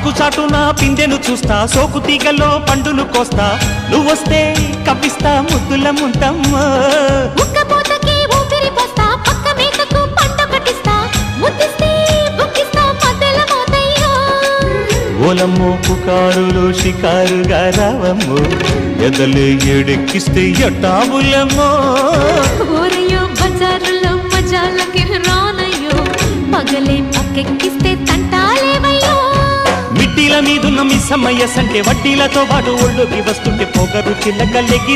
ఆకు చాటున పిందెను చూస్తా, సోకు తీగలో పండును కోస్తా, నువ్వొస్తే కప్పిస్తా ముద్దుల ముంతమ్మో. ఉక్కపోతకి ఊపిరి పోస్తా, పక్క మేకకు పంట కట్టిస్తా, ముద్దిస్తే బుక్కిస్తా మధ్యల మోతయ్యో. ఓలమ్మో పుకారులో షికారుగా రావమ్మో, ఎదలే ఏడెక్కిస్తే ఎట్టాబులమ్మో. ఊరయ్యో బజారులో మజాలకి రానయ్యో, పగలే పక్కెక్కిస్తే తంటాలేవయ్యో. మిట్టిల మీదున్న మిస్సమ్మయ్య సంటే వడ్డీలతో పాటు ఒళ్ళోకి వస్తుంటే పొగరు చిల్లకల్లెగి